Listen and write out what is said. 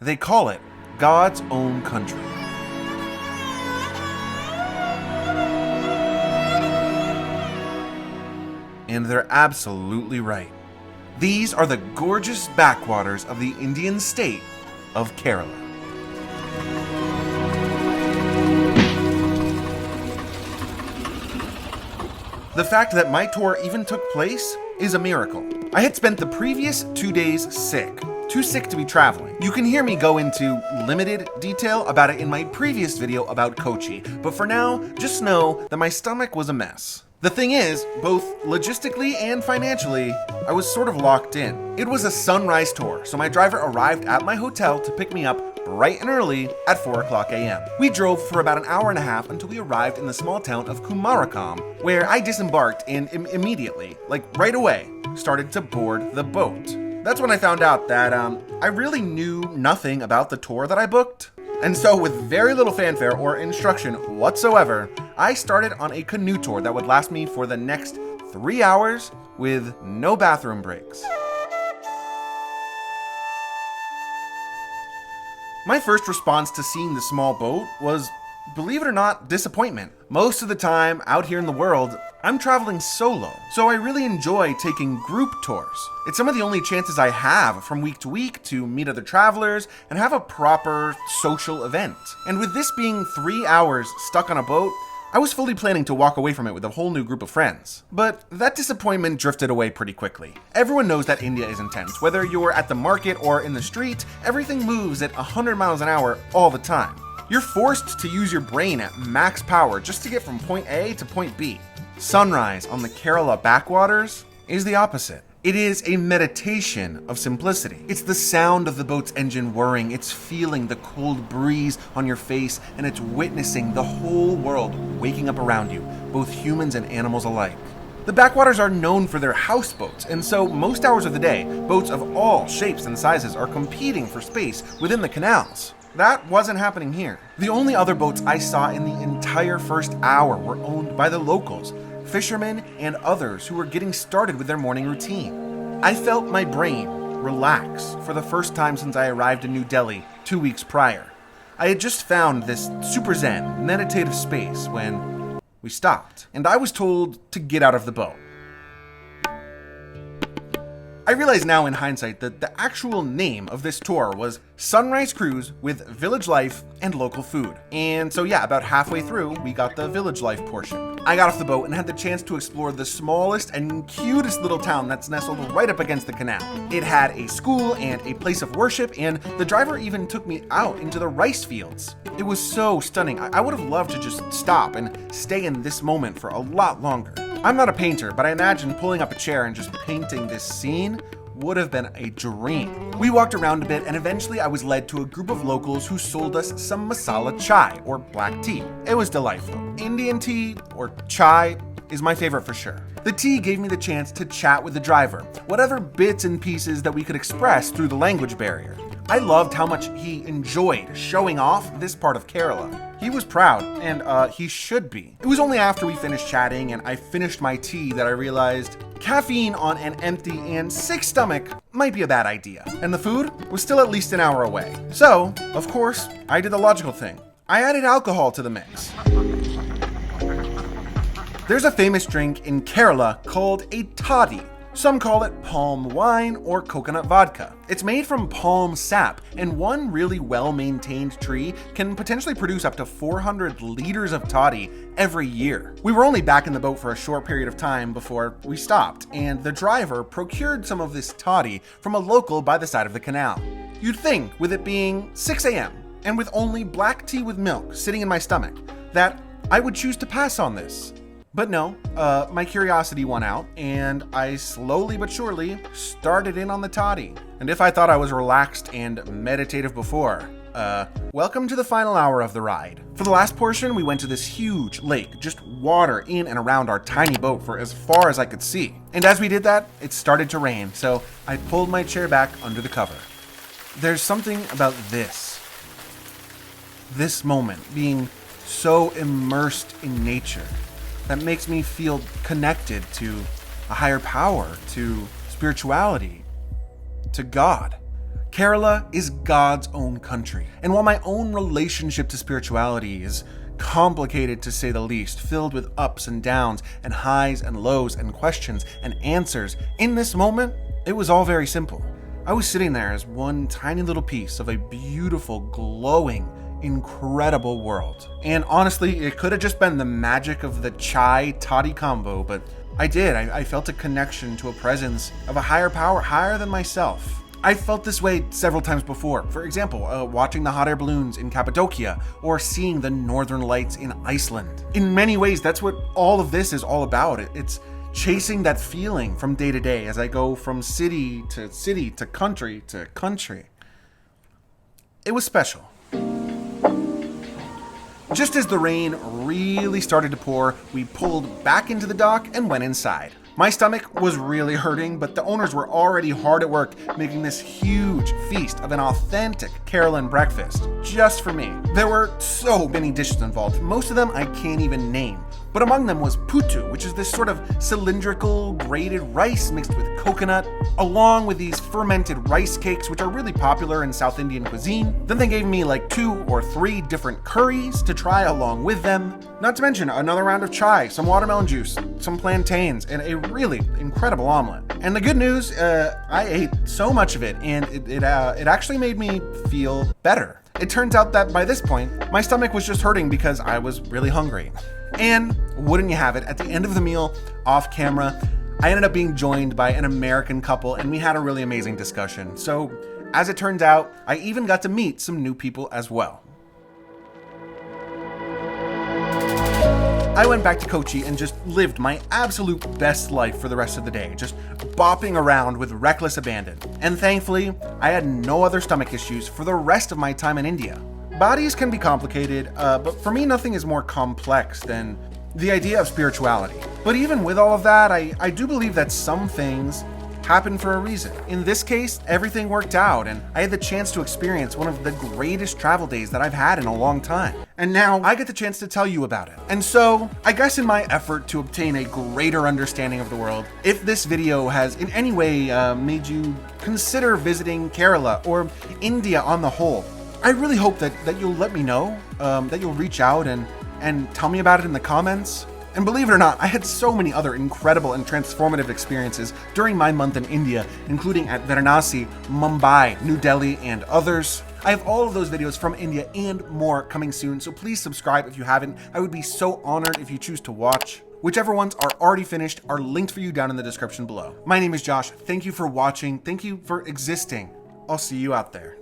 They call it God's own country. And they're absolutely right. These are the gorgeous backwaters of the Indian state of Kerala. The fact that my tour even took place is a miracle. I had spent the previous 2 days sick. Too sick to be traveling. You can hear me go into limited detail about it in my previous video about Kochi, but for now, just know that my stomach was a mess. The thing is, both logistically and financially, I was sort of locked in. It was a sunrise tour, so my driver arrived at my hotel to pick me up bright and early at 4 o'clock a.m. We drove for about an hour and a half until we arrived in the small town of Kumarakam, where I disembarked and immediately, like right away, started to board the boat. That's when I found out that I really knew nothing about the tour that I booked. And so with very little fanfare or instruction whatsoever, I started on a canoe tour that would last me for the next 3 hours with no bathroom breaks. My first response to seeing the small boat was, believe it or not, disappointment. Most of the time out here in the world, I'm traveling solo, so I really enjoy taking group tours. It's some of the only chances I have from week to week to meet other travelers and have a proper social event. And with this being 3 hours stuck on a boat, I was fully planning to walk away from it with a whole new group of friends. But that disappointment drifted away pretty quickly. Everyone knows that India is intense. Whether you're at the market or in the street, everything moves at 100 miles an hour all the time. You're forced to use your brain at max power just to get from point A to point B. Sunrise on the Kerala Backwaters is the opposite. It is a meditation of simplicity. It's the sound of the boat's engine whirring, it's feeling the cold breeze on your face, and it's witnessing the whole world waking up around you, both humans and animals alike. The backwaters are known for their houseboats, and so most hours of the day, boats of all shapes and sizes are competing for space within the canals. That wasn't happening here. The only other boats I saw in the entire first hour were owned by the locals, fishermen, and others who were getting started with their morning routine. I felt my brain relax for the first time since I arrived in New Delhi 2 weeks prior. I had just found this super zen, meditative space when we stopped, and I was told to get out of the boat. I realize now in hindsight that the actual name of this tour was Sunrise Cruise with Village Life and Local Food. And so yeah, about halfway through, we got the Village Life portion. I got off the boat and had the chance to explore the smallest and cutest little town that's nestled right up against the canal. It had a school and a place of worship, and the driver even took me out into the rice fields. It was so stunning. I would have loved to just stop and stay in this moment for a lot longer. I'm not a painter, but I imagine pulling up a chair and just painting this scene would have been a dream. We walked around a bit, and eventually I was led to a group of locals who sold us some masala chai, or black tea. It was delightful. Indian tea, or chai, is my favorite for sure. The tea gave me the chance to chat with the driver, whatever bits and pieces that we could express through the language barrier. I loved how much he enjoyed showing off this part of Kerala. He was proud, and he should be. It was only after we finished chatting and I finished my tea that I realized caffeine on an empty and sick stomach might be a bad idea. And the food was still at least an hour away. So, of course, I did the logical thing. I added alcohol to the mix. There's a famous drink in Kerala called a Toddy. Some call it palm wine or coconut vodka. It's made from palm sap, and one really well-maintained tree can potentially produce up to 400 liters of toddy every year. We were only back in the boat for a short period of time before we stopped, and the driver procured some of this toddy from a local by the side of the canal. You'd think, with it being 6 a.m., and with only black tea with milk sitting in my stomach, that I would choose to pass on this. But no, my curiosity won out, and I slowly but surely started in on the toddy. And if I thought I was relaxed and meditative before, welcome to the final hour of the ride. For the last portion, we went to this huge lake, just water in and around our tiny boat for as far as I could see. And as we did that, it started to rain, so I pulled my chair back under the cover. There's something about this moment, being so immersed in nature, that makes me feel connected to a higher power, to spirituality, to God. Kerala is God's own country, and while my own relationship to spirituality is complicated to say the least, filled with ups and downs and highs and lows and questions and answers, in this moment, it was all very simple. I was sitting there as one tiny little piece of a beautiful, glowing, incredible world. And honestly, it could have just been the magic of the chai toddy combo, but I felt a connection to a presence of a higher power, higher than myself. I felt this way several times before. For example, watching the hot air balloons in Cappadocia or seeing the northern lights in Iceland. In many ways, that's what all of this is all about. It's chasing that feeling from day to day as I go from city to country to country. It was special. Just as the rain really started to pour, we pulled back into the dock and went inside. My stomach was really hurting, but the owners were already hard at work making this huge feast of an authentic Kerala breakfast just for me. There were so many dishes involved, most of them I can't even name. But among them was putu, which is this sort of cylindrical grated rice mixed with coconut, along with these fermented rice cakes, which are really popular in South Indian cuisine. Then they gave me like 2 or 3 different curries to try along with them. Not to mention another round of chai, some watermelon juice, some plantains, and a really incredible omelet. And the good news, I ate so much of it, and it actually made me feel better. It turns out that by this point, my stomach was just hurting because I was really hungry. And wouldn't you have it, at the end of the meal, off camera, I ended up being joined by an American couple, and we had a really amazing discussion. So, as it turned out, I even got to meet some new people as well. I went back to Kochi and just lived my absolute best life for the rest of the day, just bopping around with reckless abandon. And thankfully, I had no other stomach issues for the rest of my time in India. Bodies can be complicated, but for me, nothing is more complex than the idea of spirituality. But even with all of that, I do believe that some things happen for a reason. In this case, everything worked out, and I had the chance to experience one of the greatest travel days that I've had in a long time. And now I get the chance to tell you about it. And so, I guess in my effort to obtain a greater understanding of the world, if this video has in any way made you consider visiting Kerala or India on the whole, I really hope that you'll let me know, that you'll reach out and tell me about it in the comments. And believe it or not, I had so many other incredible and transformative experiences during my month in India, including at Varanasi, Mumbai, New Delhi, and others. I have all of those videos from India and more coming soon, so please subscribe if you haven't. I would be so honored if you choose to watch. Whichever ones are already finished are linked for you down in the description below. My name is Josh. Thank you for watching. Thank you for existing. I'll see you out there.